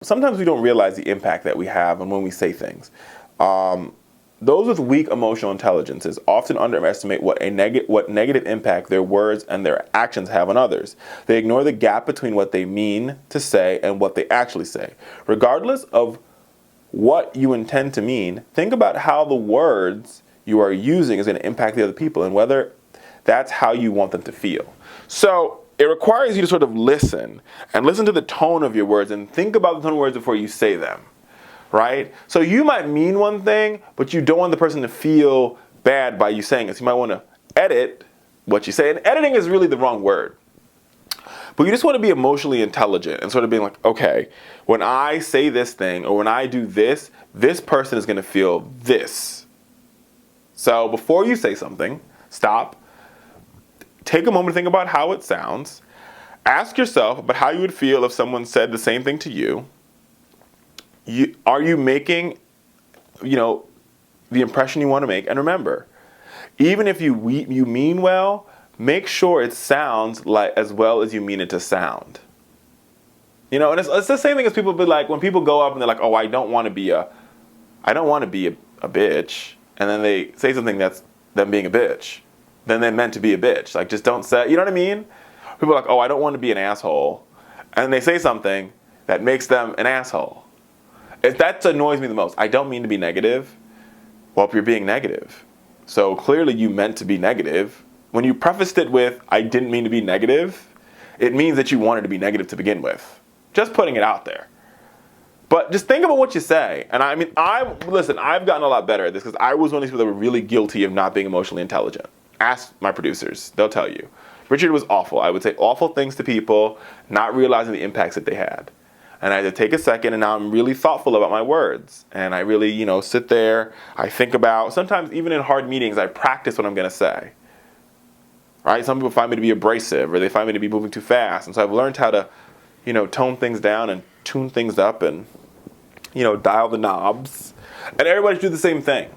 Sometimes we don't realize the impact that we have and when we say things. Those with weak emotional intelligences often underestimate what negative impact their words and their actions have on others. They ignore the gap between what they mean to say and what they actually say. Regardless of what you intend to mean, think about how the words you are using is going to impact the other people and whether that's how you want them to feel. So it requires you to sort of listen and listen to the tone of your words and think about the tone of words before you say them, right? So you might mean one thing, but you don't want the person to feel bad by you saying it. So you might want to edit what you say. And editing is really the wrong word. But you just want to be emotionally intelligent and sort of being like, okay, when I say this thing or when I do this, this person is going to feel this. So before you say something, stop. Take a moment to think about how it sounds. Ask yourself about how you would feel if someone said the same thing to you. Are you making, the impression you want to make? And remember, even if you mean well, make sure it sounds like as well as you mean it to sound. And it's the same thing as people be like, when people go up and they're like, oh, I don't want to be a bitch. And then they say something that's them being a bitch. Then they're meant to be a bitch. Like, just don't say, you know what I mean? People are like, oh, I don't want to be an asshole. And they say something that makes them an asshole. That annoys me the most. I don't mean to be negative. Well, you're being negative. So clearly you meant to be negative. When you prefaced it with, I didn't mean to be negative, it means that you wanted to be negative to begin with. Just putting it out there. But just think about what you say. And I've gotten a lot better at this because I was one of these people that were really guilty of not being emotionally intelligent. Ask my producers, they'll tell you. Richard was awful. I would say awful things to people, not realizing the impacts that they had. And I had to take a second, and now I'm really thoughtful about my words. And I really, sit there, I think about, sometimes even in hard meetings, I practice what I'm going to say. Right? Some people find me to be abrasive, or they find me to be moving too fast. And so I've learned how to, tone things down and tune things up and, dial the knobs. And everybody should do the same thing.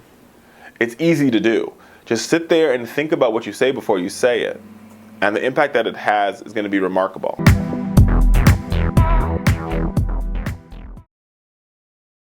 It's easy to do. Just sit there and think about what you say before you say it. And the impact that it has is going to be remarkable.